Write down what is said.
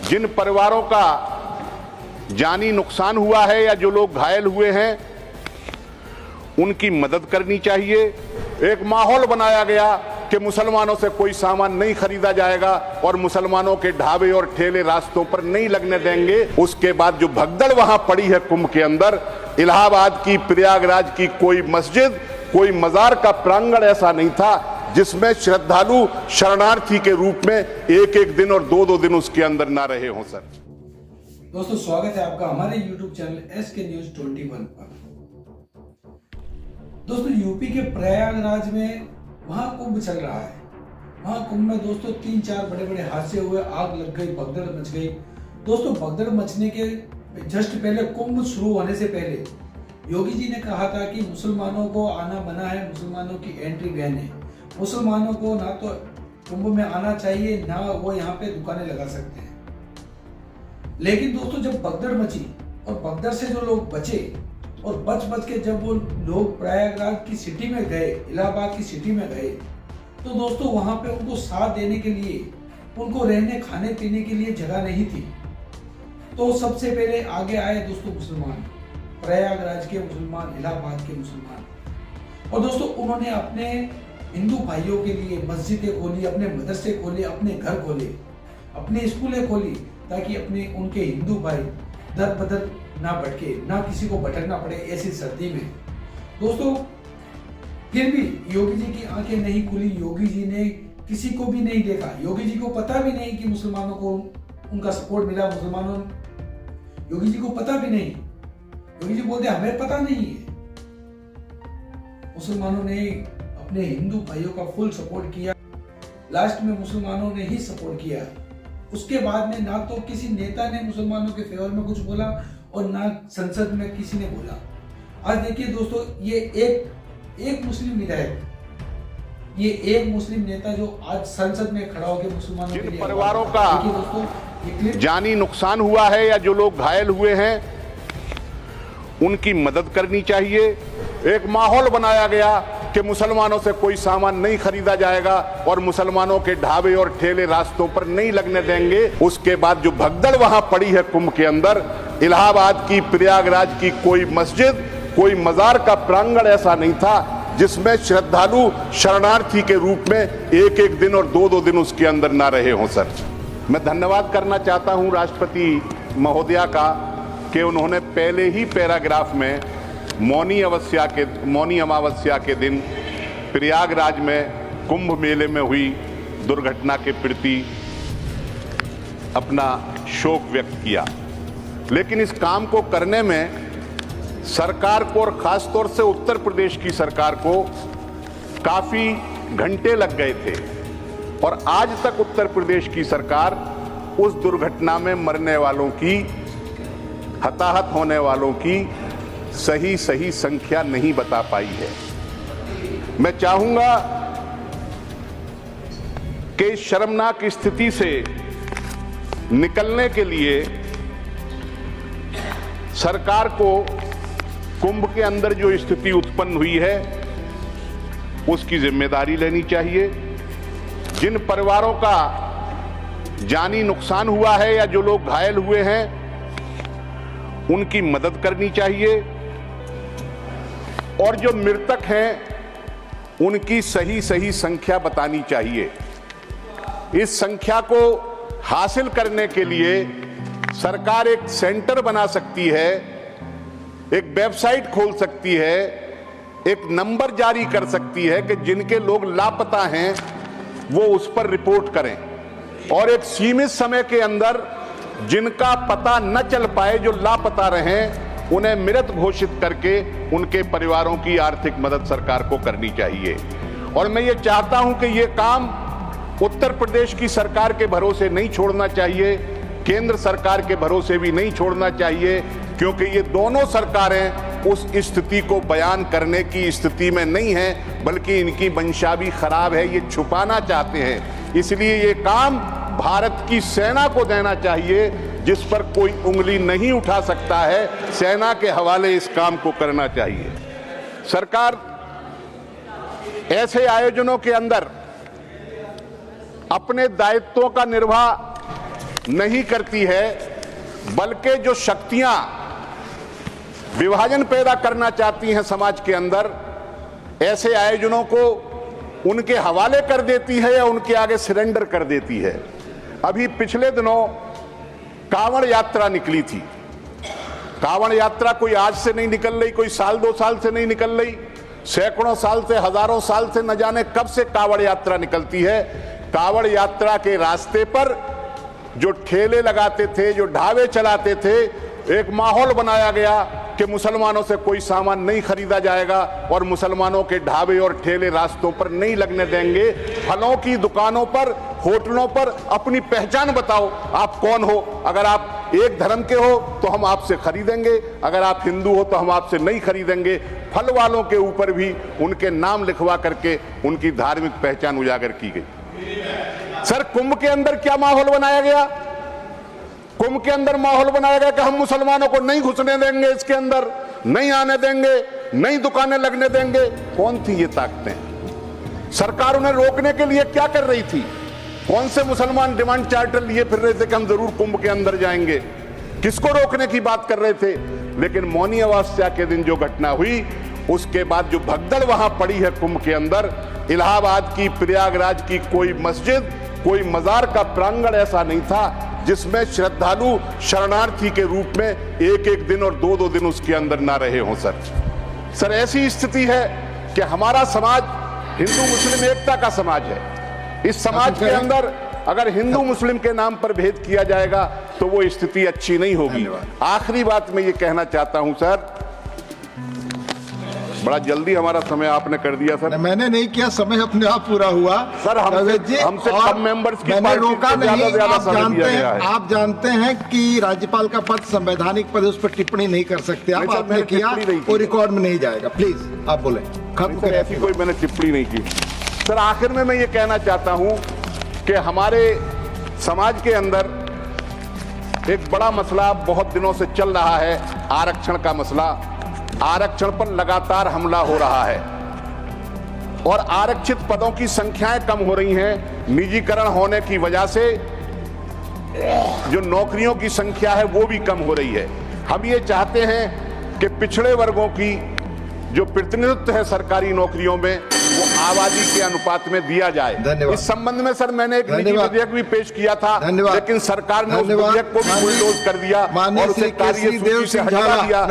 जिन परिवारों का जानी नुकसान हुआ है या जो लोग घायल हुए हैं उनकी मदद करनी चाहिए। एक माहौल बनाया गया कि मुसलमानों से कोई सामान नहीं खरीदा जाएगा और मुसलमानों के ढाबे और ठेले रास्तों पर नहीं लगने देंगे। उसके बाद जो भगदड़ वहां पड़ी है कुंभ के अंदर, इलाहाबाद की, प्रयागराज की कोई मस्जिद, कोई मजार का प्रांगण ऐसा नहीं था जिसमें श्रद्धालु शरणार्थी के रूप में एक एक दिन और दो दिन उसके अंदर ना रहे हों। सर दोस्तों, स्वागत है आपका हमारे YouTube चैनल SK News 21 पर। दोस्तों, यूपी के प्रयागराज में महाकुंभ चल रहा है। महाकुंभ में दोस्तों 3-4 बड़े हादसे हुए, आग लग गई, भगदड़ मच गई। दोस्तों, भगदड़ मचने के जस्ट पहले, कुंभ शुरू होने से पहले योगी जी ने कहा था कि मुसलमानों को आना मना है, मुसलमानों की एंट्री बैन है, मुसलमानों को ना तो कुंभ में आना चाहिए, ना वो यहाँ पे दुकानें लगा सकते हैं। लेकिन दोस्तों, जब भगदड़ मची और भगदड़ से जो लोग बचे और बच के जब वो लोग प्रयागराज की सिटी में गए, इलाहाबाद की सिटी में गए, तो दोस्तों वहां पे उनको साथ देने के लिए, उनको रहने खाने पीने के लिए जगह नहीं थी। तो सबसे पहले आगे आए दोस्तों मुसलमान, प्रयागराज के मुसलमान, इलाहाबाद के मुसलमान। और दोस्तों उन्होंने अपने हिंदू भाइयों के लिए मस्जिदें खोली, अपने मदरसे खोले, अपने घर खोले, अपने स्कूलें खोली, ताकि अपने उनके हिंदू भाई दर बदर ना भटके, ना किसी को भटकना पड़े ऐसी सर्दी में। दोस्तों, फिर भी योगी जी की आंखें नहीं खुली। योगी जी ने किसी को भी नहीं देखा। योगी जी को पता भी नहीं कि मुसलमानों को उनका सपोर्ट मिला। मुसलमानों, योगी जी को पता भी नहीं। योगी जी बोलते हमें पता नहीं है। मुसलमानों ने अपने हिंदू भाइयों का फुल सपोर्ट किया। लास्ट में मुसलमानों ने ही सपोर्ट किया। उसके बाद में ना तो किसी नेता ने मुसलमानों के फेवर में कुछ बोला और ना संसद में किसी ने बोला। आज देखिए दोस्तों, ये एक मुस्लिम विधायक, ये एक मुस्लिम नेता जो आज संसद में खड़ा होकर मुसलमानों के लिए, परिवारों का जानी नुकसान हुआ है या जो लोग घायल हुए हैं उनकी मदद करनी चाहिए। एक माहौल बनाया गया कि मुसलमानों से कोई सामान नहीं खरीदा जाएगा और मुसलमानों के ढाबे और ठेले रास्तों पर नहीं लगने देंगे। उसके बाद जो भगदड़ वहां पड़ी है कुंभ के अंदर, इलाहाबाद की, प्रयागराज की कोई मस्जिद, कोई मजार का प्रांगण ऐसा नहीं था जिसमें श्रद्धालु शरणार्थी के रूप में एक एक दिन और दो दिन उसके अंदर ना रहे हों। सर, मैं धन्यवाद करना चाहता हूं राष्ट्रपति महोदया का कि उन्होंने पहले ही पैराग्राफ में मौनी अमावस्या के दिन प्रयागराज में कुंभ मेले में हुई दुर्घटना के प्रति अपना शोक व्यक्त किया। लेकिन इस काम को करने में सरकार को, और खासतौर से उत्तर प्रदेश की सरकार को, काफी घंटे लग गए थे और आज तक उत्तर प्रदेश की सरकार उस दुर्घटना में मरने वालों की, हताहत होने वालों की सही संख्या नहीं बता पाई है। मैं चाहूंगा कि इस शर्मनाक स्थिति से निकलने के लिए सरकार को कुंभ के अंदर जो स्थिति उत्पन्न हुई है उसकी जिम्मेदारी लेनी चाहिए। जिन परिवारों का जानी नुकसान हुआ है या जो लोग घायल हुए हैं उनकी मदद करनी चाहिए और जो मृतक हैं उनकी सही संख्या बतानी चाहिए। इस संख्या को हासिल करने के लिए सरकार एक सेंटर बना सकती है, एक वेबसाइट खोल सकती है, एक नंबर जारी कर सकती है कि जिनके लोग लापता हैं वो उस पर रिपोर्ट करें और एक सीमित समय के अंदर जिनका पता न चल पाए, जो लापता रहें, उन्हें मृत घोषित करके उनके परिवारों की आर्थिक मदद सरकार को करनी चाहिए। और मैं ये चाहता हूं कि ये काम उत्तर प्रदेश की सरकार के भरोसे नहीं छोड़ना चाहिए, केंद्र सरकार के भरोसे भी नहीं छोड़ना चाहिए, क्योंकि ये दोनों सरकारें उस स्थिति को बयान करने की स्थिति में नहीं है, बल्कि इनकी मंशा भी खराब है, ये छुपाना चाहते हैं। इसलिए ये काम भारत की सेना को देना चाहिए, जिस पर कोई उंगली नहीं उठा सकता है। सेना के हवाले इस काम को करना चाहिए। सरकार ऐसे आयोजनों के अंदर अपने दायित्वों का निर्वाह नहीं करती है, बल्कि जो शक्तियां विभाजन पैदा करना चाहती हैं समाज के अंदर, ऐसे आयोजनों को उनके हवाले कर देती है या उनके आगे सरेंडर कर देती है। अभी पिछले दिनों कांवड़ यात्रा निकली थी। कांवड़ यात्रा कोई आज से नहीं निकल रही, कोई साल 2 साल से नहीं निकल रही, सैकड़ों साल से, हजारों साल से, न जाने कब से कांवड़ यात्रा निकलती है। कांवड़ यात्रा के रास्ते पर जो ठेले लगाते थे, जो ढाबे चलाते थे, एक माहौल बनाया गया कि मुसलमानों से कोई सामान नहीं खरीदा जाएगा और मुसलमानों के ढाबे और ठेले रास्तों पर नहीं लगने देंगे। फलों की दुकानों पर, होटलों पर अपनी पहचान बताओ, आप कौन हो। अगर आप एक धर्म के हो तो हम आपसे खरीदेंगे, अगर आप हिंदू हो तो हम आपसे नहीं खरीदेंगे। फल वालों के ऊपर भी उनके नाम लिखवा करके उनकी धार्मिक पहचान उजागर की गई। सर, कुंभ के अंदर क्या माहौल बनाया गया? कुंभ के अंदर माहौल बनाया गया कि हम मुसलमानों को नहीं घुसने देंगे, इसके अंदर नहीं आने देंगे, नई दुकानें लगने देंगे। कौन थी ये ताकतें? सरकार उन्हें रोकने के लिए क्या कर रही थी? कौन से मुसलमान डिमांड चार्टर लिए फिर रहे थे कि हम जरूर कुंभ के अंदर जाएंगे? किसको रोकने की बात कर रहे थे? लेकिन मौनी अमावस्या के दिन जो घटना हुई, उसके बाद जो भगदड़ वहां पड़ी है कुंभ के अंदर, इलाहाबाद की, प्रयागराज की कोई मस्जिद, कोई मजार का प्रांगण ऐसा नहीं था जिसमें श्रद्धालु शरणार्थी के रूप में एक दिन और 2 दिन उसके अंदर ना रहे हों। सर, ऐसी स्थिति है कि हमारा समाज हिंदू मुस्लिम एकता का समाज है। इस समाज के अंदर अगर हिंदू मुस्लिम के नाम पर भेद किया जाएगा तो वो स्थिति अच्छी नहीं होगी। आखिरी बात मैं ये कहना चाहता हूं सर, बड़ा जल्दी हमारा समय आपने कर दिया सर। मैंने नहीं किया, समय अपने आप पूरा हुआ सर। हमसे कम मेंबर्स की मैंने रोका नहीं। ज्यादा आप जानते हैं कि राज्यपाल का पद संवैधानिक पद, उस पर टिप्पणी नहीं कर सकते आप। आपने किया, वो रिकॉर्ड में नहीं जाएगा। प्लीज आप बोले। सर, ऐसी कोई मैंने टिप्पणी नहीं की। सर, आखिर में मैं ये कहना चाहता हूं कि हमारे समाज के अंदर एक बड़ा मसला बहुत दिनों से चल रहा है, आरक्षण का मसला। आरक्षण पर लगातार हमला हो रहा है और आरक्षित पदों की संख्याएं कम हो रही हैं। निजीकरण होने की वजह से जो नौकरियों की संख्या है वो भी कम हो रही है। हम ये चाहते हैं कि पिछड़े वर्गों की जो प्रतिनिधित्व है सरकारी नौकरियों में, वो आबादी के अनुपात में दिया जाए। इस संबंध में सर मैंने एक निजी विधेयक भी पेश किया था, लेकिन सरकार ने उस विधेयक को भी बुलडोज कर दिया और उसे कार्य सूची से हटा दिया।